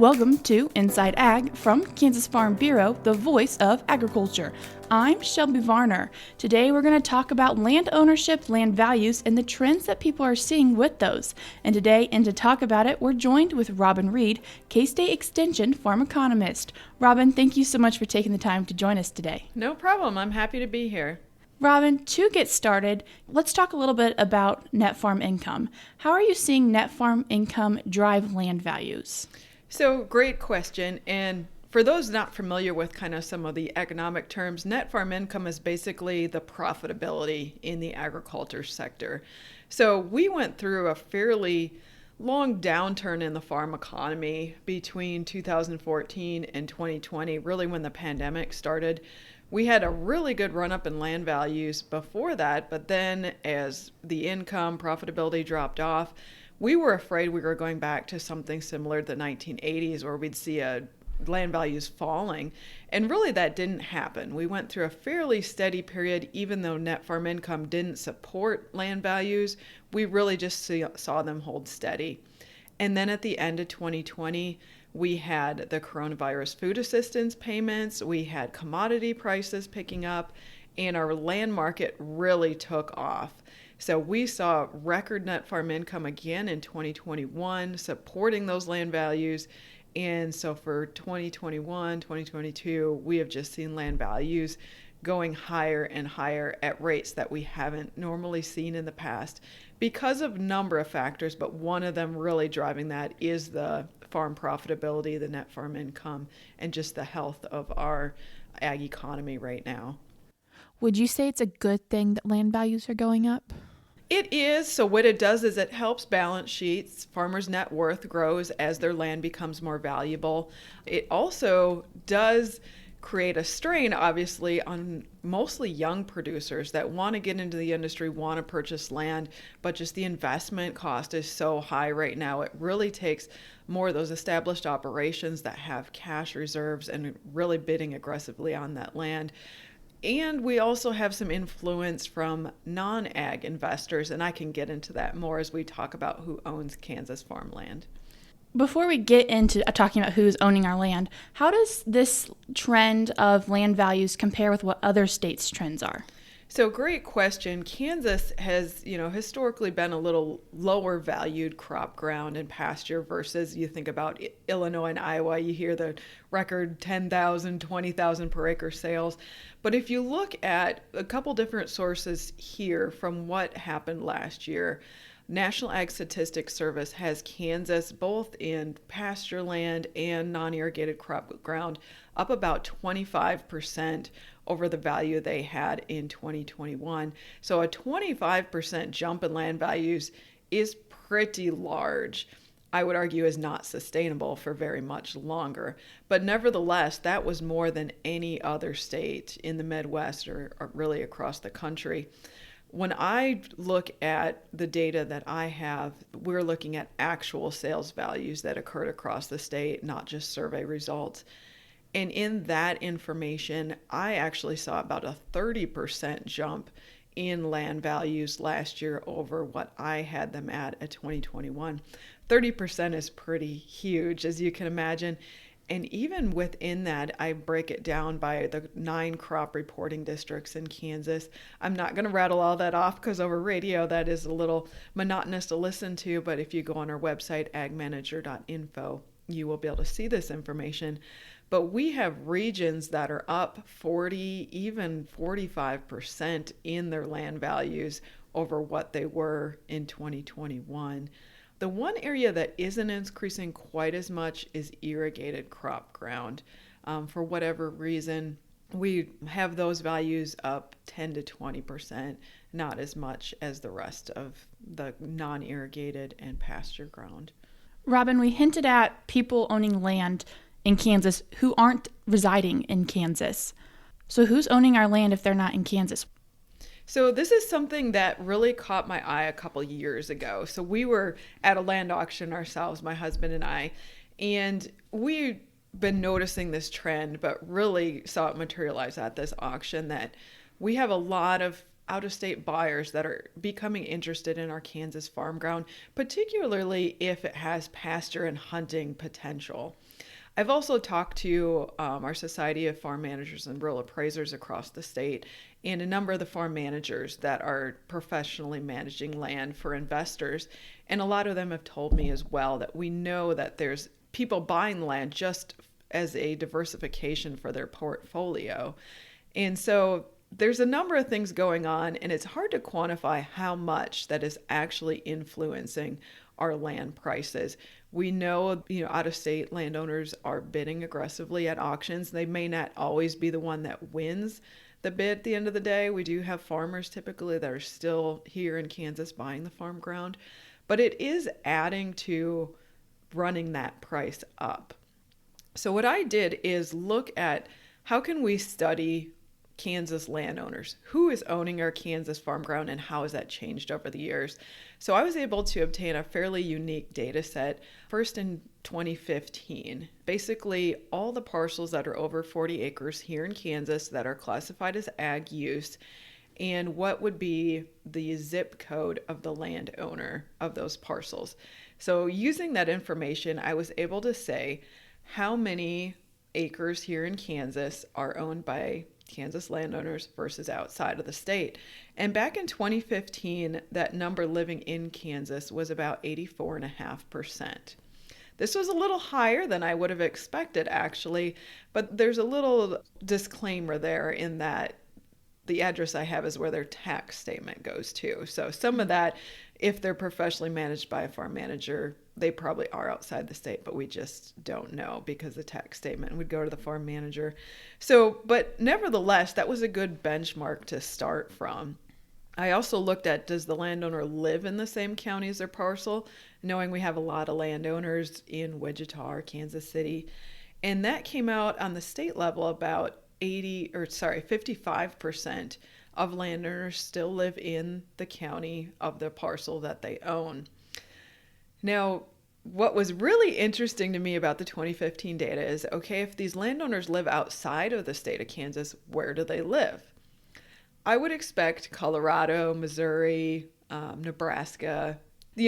Welcome to Inside Ag from Kansas Farm Bureau, the voice of agriculture. I'm Shelby Varner. Today we're going to talk about land ownership, land values, and the trends that people are seeing with those. And today, to talk about it, we're joined with Reid, K-State Extension farm economist. Robin, thank you so much for taking the time to join us today. No problem. I'm happy to be here. Robin, to get started, let's talk a little bit about net farm income. How are you seeing net farm income drive land values? So, great question. And for those not familiar with kind of some of the economic terms, net farm income is basically the profitability in the agriculture sector. So we went through a fairly long downturn in the farm economy between 2014 and 2020, really when the pandemic started. We had a really good run up in land values before that, but then as the income profitability dropped off, we were afraid we were going back to something similar to the 1980s where we'd see land values falling. And really that didn't happen. We went through a fairly steady period, even though net farm income didn't support land values, we really just saw them hold steady. And then at the end of 2020, we had the coronavirus food assistance payments, we had commodity prices picking up, and our land market really took off. So we saw record net farm income again in 2021, supporting those land values. And so for 2021, 2022, we have just seen land values going higher and higher at rates that we haven't normally seen in the past because of a number of factors, but one of them really driving that is the farm profitability, the net farm income, and just the health of our ag economy right now. Would you say it's a good thing that land values are going up? It is. So what it does is it helps balance sheets. Farmers' net worth grows as their land becomes more valuable. It also does create a strain, obviously, on mostly young producers that want to get into the industry, want to purchase land, but just the investment cost is so high right now. It really takes more of those established operations that have cash reserves and really bidding aggressively on that land. And we also have some influence from non-ag investors, and I can get into that more as we talk about who owns Kansas farmland. Before we get into talking about who's owning our land, how does this trend of land values compare with what other states' trends are? So great question. Kansas has, historically been a little lower valued crop ground and pasture versus you think about Illinois and Iowa, you hear the record 10,000, 20,000 per acre sales. But if you look at a couple different sources here from what happened last year, National Ag Statistics Service has Kansas both in pasture land and non-irrigated crop ground up about 25% over the value they had in 2021. So a 25% jump in land values is pretty large. I would argue is not sustainable for very much longer. But nevertheless, that was more than any other state in the Midwest or really across the country. When I look at the data that I have, we're looking at actual sales values that occurred across the state, not just survey results. And in that information, I actually saw about a 30% jump in land values last year over what I had them at 2021. 30% is pretty huge, as you can imagine. And even within that, I break it down by the 9 crop reporting districts in Kansas. I'm not going to rattle all that off because over radio, that is a little monotonous to listen to. But if you go on our website, agmanager.info, you will be able to see this information. But we have regions that are up 40, even 45% in their land values over what they were in 2021. The one area that isn't increasing quite as much is irrigated crop ground. For whatever reason, we have those values up 10 to 20%, not as much as the rest of the non-irrigated and pasture ground. Robin, we hinted at people owning land in Kansas who aren't residing in Kansas. So who's owning our land if they're not in Kansas? So this is something that really caught my eye a couple years ago. So we were at a land auction ourselves, my husband and I, and we've been noticing this trend, but really saw it materialize at this auction that we have a lot of out-of-state buyers that are becoming interested in our Kansas farm ground, particularly if it has pasture and hunting potential. I've also talked to our Society of Farm Managers and Rural Appraisers across the state and a number of the farm managers that are professionally managing land for investors. And a lot of them have told me as well that we know that there's people buying land just as a diversification for their portfolio. And so there's a number of things going on, and it's hard to quantify how much that is actually influencing our land prices. We know, out-of-state landowners are bidding aggressively at auctions. They may not always be the one that wins the bid at the end of the day. We do have farmers typically that are still here in Kansas buying the farm ground, but it is adding to running that price up. So what I did is look at how can we study Kansas landowners? Who is owning our Kansas farm ground and how has that changed over the years? So I was able to obtain a fairly unique data set, first in 2015. Basically, all the parcels that are over 40 acres here in Kansas that are classified as ag use, and what would be the zip code of the landowner of those parcels. So using that information, I was able to say how many acres here in Kansas are owned by Kansas landowners versus outside of the state. And back in 2015, that number living in Kansas was about 84.5%. This was a little higher than I would have expected, actually, but there's a little disclaimer there in that the address I have is where their tax statement goes to. So some of that, if they're professionally managed by a farm manager, they probably are outside the state, but we just don't know because the tax statement would go to the farm manager. So, but nevertheless, that was a good benchmark to start from. I also looked at, does the landowner live in the same county as their parcel? Knowing we have a lot of landowners in Wichita or Kansas City. And that came out on the state level about 55% of landowners still live in the county of the parcel that they own. Now, what was really interesting to me about the 2015 data is, okay, if these landowners live outside of the state of Kansas, where do they live? I would expect Colorado, Missouri, Nebraska,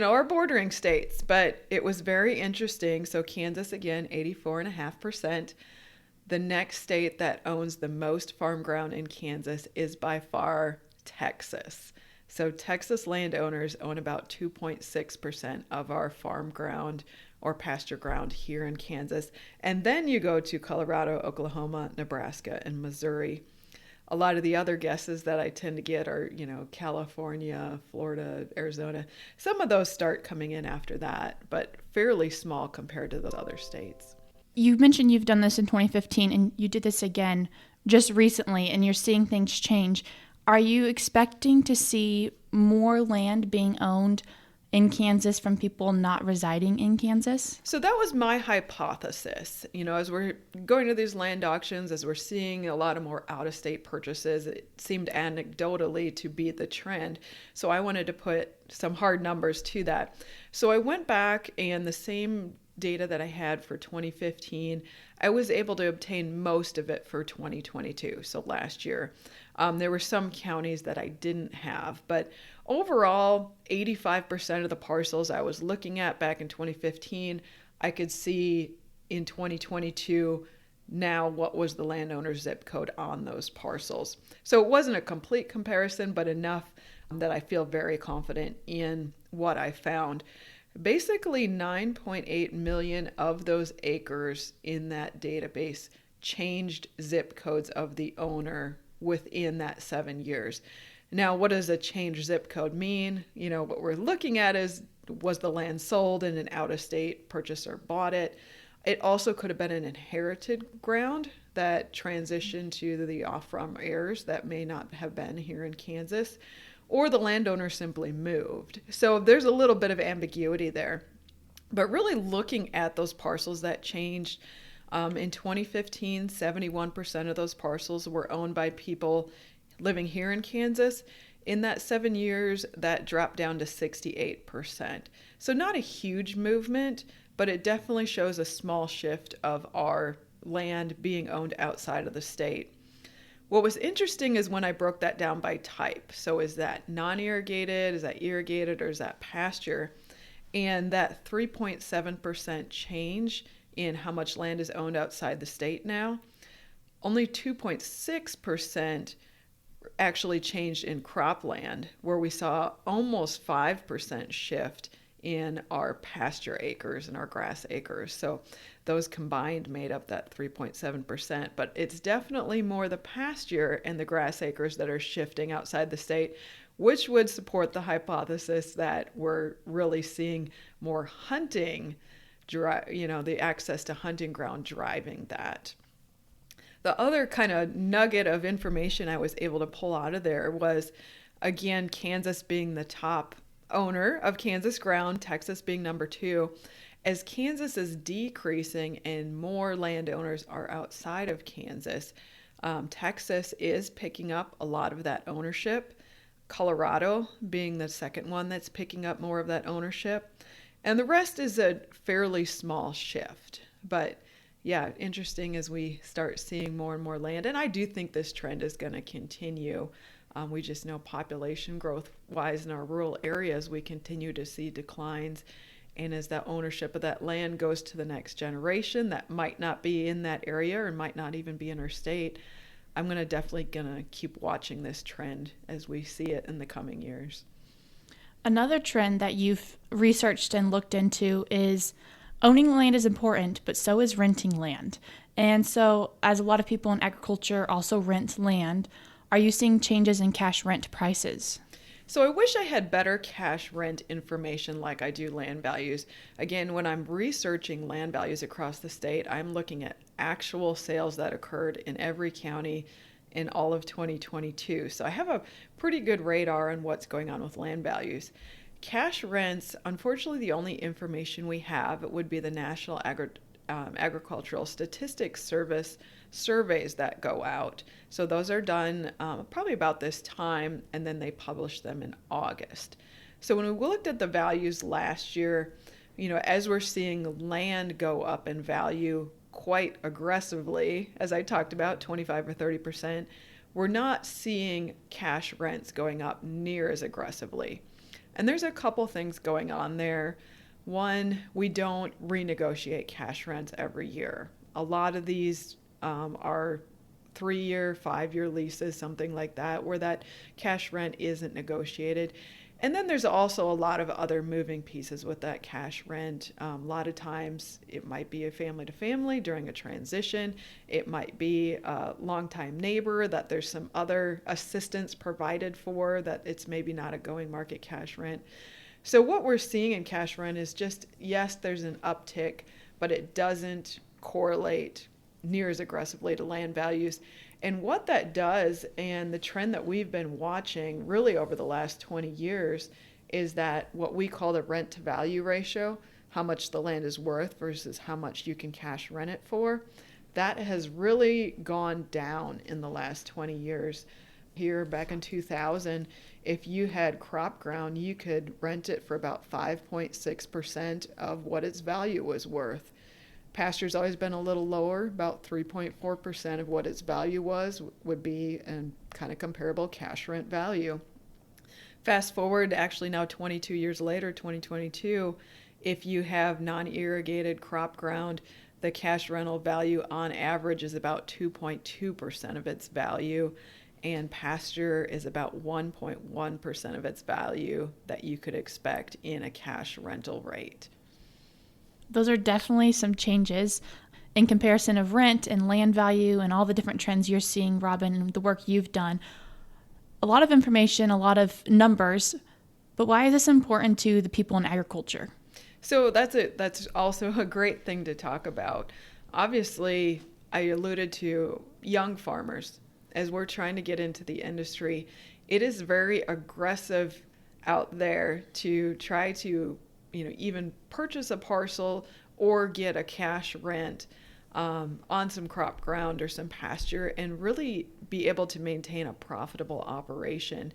our bordering states, but it was very interesting. So Kansas, again, 84.5%. The next state that owns the most farm ground in Kansas is by far Texas. So Texas landowners own about 2.6% of our farm ground or pasture ground here in Kansas. And then you go to Colorado, Oklahoma, Nebraska, and Missouri. A lot of the other guesses that I tend to get are, California, Florida, Arizona. Some of those start coming in after that, but fairly small compared to those other states. You mentioned you've done this in 2015 and you did this again just recently and you're seeing things change. Are you expecting to see more land being owned in Kansas from people not residing in Kansas? So that was my hypothesis. As we're going to these land auctions, as we're seeing a lot of more out-of-state purchases, it seemed anecdotally to be the trend. So I wanted to put some hard numbers to that. So I went back and the same data that I had for 2015, I was able to obtain most of it for 2022, so last year. There were some counties that I didn't have, but overall, 85% of the parcels I was looking at back in 2015, I could see in 2022 now what was the landowner's zip code on those parcels. So it wasn't a complete comparison, but enough that I feel very confident in what I found. Basically, 9.8 million of those acres in that database changed zip codes of the owner within that 7 years. Now, what does a change zip code mean? What we're looking at is, was the land sold and an out-of-state purchaser bought it? It also could have been an inherited ground that transitioned to the off-farm heirs that may not have been here in Kansas, or the landowner simply moved. So there's a little bit of ambiguity there. But really looking at those parcels that changed, in 2015, 71% of those parcels were owned by people living here in Kansas. In that 7 years, that dropped down to 68%. So not a huge movement, but it definitely shows a small shift of our land being owned outside of the state. What was interesting is when I broke that down by type. So is that non-irrigated, is that irrigated, or is that pasture? And that 3.7% change in how much land is owned outside the state now, only 2.6% actually changed in cropland, where we saw almost 5% shift in our pasture acres and our grass acres. So those combined made up that 3.7%, but it's definitely more the pasture and the grass acres that are shifting outside the state, which would support the hypothesis that we're really seeing more hunting, the access to hunting ground driving that. The other kind of nugget of information I was able to pull out of there was, again, Kansas being the top owner of Kansas ground, Texas being number 2. As Kansas is decreasing and more landowners are outside of Kansas, Texas is picking up a lot of that ownership. Colorado being the second one that's picking up more of that ownership. And the rest is a fairly small shift. But yeah, interesting as we start seeing more and more land. And I do think this trend is going to continue. We just know population growth wise in our rural areas, we continue to see declines. And as that ownership of that land goes to the next generation that might not be in that area or might not even be in our state, I'm definitely gonna keep watching this trend as we see it in the coming years. Another trend that you've researched and looked into is owning land is important, but so is renting land. And so, as a lot of people in agriculture also rent land, are you seeing changes in cash rent prices? So I wish I had better cash rent information like I do land values. Again, when I'm researching land values across the state, I'm looking at actual sales that occurred in every county in all of 2022. So I have a pretty good radar on what's going on with land values. Cash rents, unfortunately, the only information we have would be the National Agricultural Statistics Service surveys that go out. So those are done probably about this time, and then they publish them in August. So when we looked at the values last year, as we're seeing land go up in value quite aggressively, as I talked about, 25 or 30%, we're not seeing cash rents going up near as aggressively. And there's a couple things going on there. One, we don't renegotiate cash rents every year. A lot of these are 3-year, 5-year leases, something like that, where that cash rent isn't negotiated. And then there's also a lot of other moving pieces with that cash rent. A lot of times it might be a family to family during a transition. It might be a longtime neighbor that there's some other assistance provided for, that it's maybe not a going market cash rent. So what we're seeing in cash rent is just, yes, there's an uptick, but it doesn't correlate near as aggressively to land values. And what that does, and the trend that we've been watching really over the last 20 years, is that what we call the rent to value ratio, how much the land is worth versus how much you can cash rent it for, that has really gone down in the last 20 years. Here back in 2000, if you had crop ground, you could rent it for about 5.6% of what its value was worth. Pasture's always been a little lower, about 3.4% of what its value would be a kind of comparable cash rent value. Fast forward, actually now 22 years later, 2022, if you have non-irrigated crop ground, the cash rental value on average is about 2.2% of its value, and pasture is about 1.1% of its value that you could expect in a cash rental rate. Those are definitely some changes in comparison of rent and land value and all the different trends you're seeing, Robin, and the work you've done. A lot of information, a lot of numbers, but why is this important to the people in agriculture? So that's also a great thing to talk about. Obviously, I alluded to young farmers. As we're trying to get into the industry, it is very aggressive out there to try to even purchase a parcel or get a cash rent on some crop ground or some pasture and really be able to maintain a profitable operation.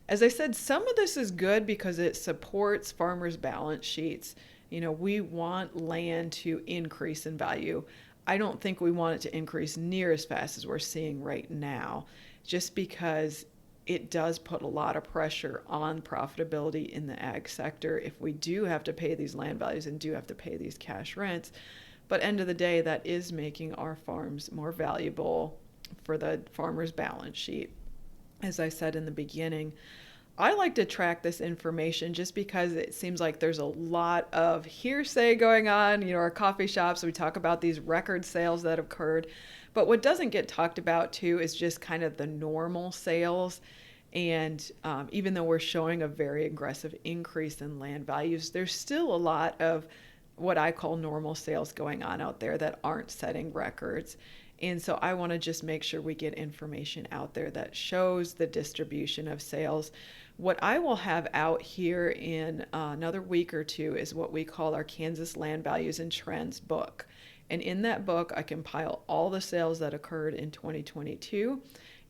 As I said, some of this is good because it supports farmers' balance sheets. We want land to increase in value. I don't think we want it to increase near as fast as we're seeing right now, just because it does put a lot of pressure on profitability in the ag sector if we do have to pay these land values and do have to pay these cash rents. But end of the day, that is making our farms more valuable for the farmer's balance sheet. As I said in the beginning, I like to track this information just because it seems like there's a lot of hearsay going on. Our coffee shops, we talk about these record sales that occurred. But what doesn't get talked about too is just kind of the normal sales. And even though we're showing a very aggressive increase in land values, there's still a lot of what I call normal sales going on out there that aren't setting records. And so I want to just make sure we get information out there that shows the distribution of sales. What I will have out here in another week or two is what we call our Kansas Land Values and Trends book. And in that book, I compile all the sales that occurred in 2022.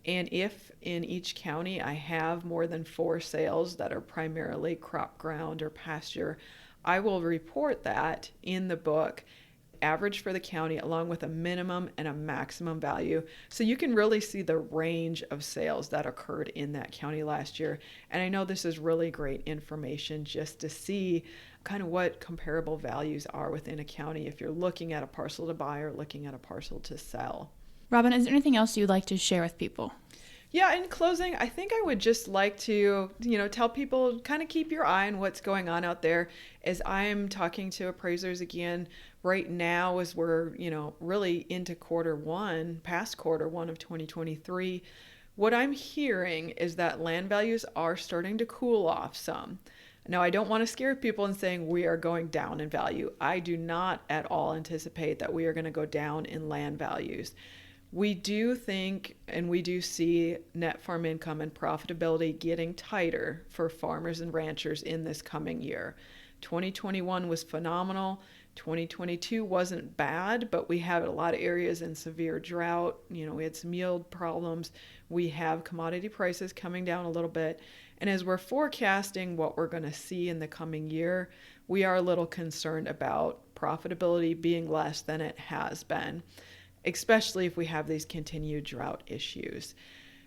And if in each county I have more than 4 sales that are primarily crop ground or pasture, I will report that in the book, average for the county, along with a minimum and a maximum value. So you can really see the range of sales that occurred in that county last year. And I know this is really great information just to see kind of what comparable values are within a county if you're looking at a parcel to buy or looking at a parcel to sell. Robin, is there anything else you'd like to share with people? Yeah, in closing, I think I would just like to, tell people kind of keep your eye on what's going on out there. As I'm talking to appraisers again right now, as we're, really into past quarter one of 2023, what I'm hearing is that land values are starting to cool off some. Now, I don't want to scare people in saying we are going down in value. I do not at all anticipate that we are going to go down in land values. We do think and we do see net farm income and profitability getting tighter for farmers and ranchers in this coming year. 2021 was phenomenal. 2022 wasn't bad, but we had a lot of areas in severe drought. We had some yield problems. We have commodity prices coming down a little bit. And as we're forecasting what we're going to see in the coming year, we are a little concerned about profitability being less than it has been, especially if we have these continued drought issues.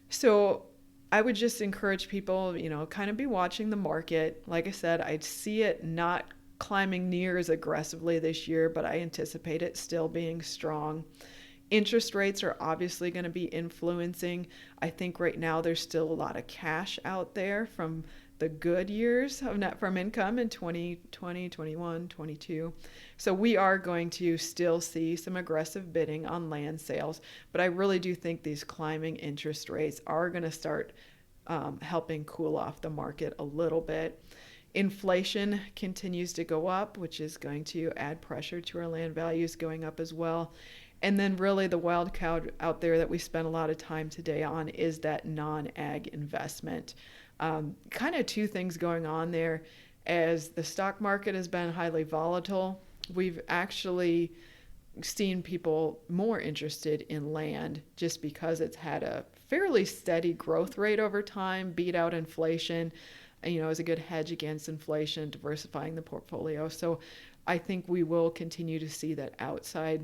So I would just encourage people, kind of be watching the market. Like I said, I'd see it not climbing near as aggressively this year, but I anticipate it still being strong. Interest rates are obviously going to be influencing. I think right now there's still a lot of cash out there from the good years of net farm income in 2020, 21, 22. So we are going to still see some aggressive bidding on land sales, but I really do think these climbing interest rates are going to start helping cool off the market a little bit. Inflation continues to go up, which is going to add pressure to our land values going up as well. And then really the wild card out there that we spent a lot of time today on is that non-ag investment. Kind of 2 things going on there. As the stock market has been highly volatile, we've actually seen people more interested in land just because it's had a fairly steady growth rate over time, beat out inflation, is a good hedge against inflation, diversifying the portfolio. So I think we will continue to see that outside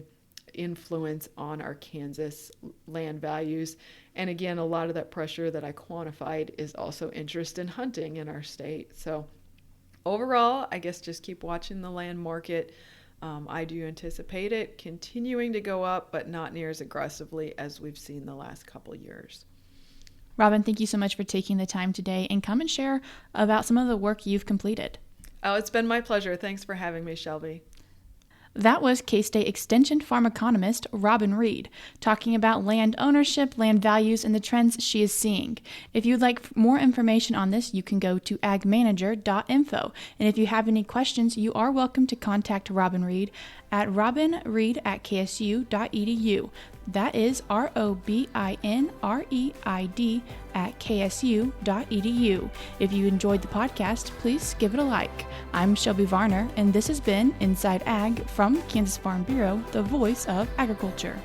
influence on our Kansas land values. And again, a lot of that pressure that I quantified is also interest in hunting in our state. So overall, I guess just keep watching the land market. I do anticipate it continuing to go up, but not near as aggressively as we've seen the last couple years. Robin, thank you so much for taking the time today and come and share about some of the work you've completed. Oh, it's been my pleasure. Thanks for having me, Shelby. That was K-State Extension farm economist Robin Reid talking about land ownership, land values, and the trends she is seeing. If you'd like more information on this, you can go to agmanager.info. And if you have any questions, you are welcome to contact Robin Reid at robinreid@ksu.edu. That is ROBINREID@ksu.edu. If you enjoyed the podcast, please give it a like. I'm Shelby Varner, and this has been Inside Ag from Kansas Farm Bureau, the voice of agriculture.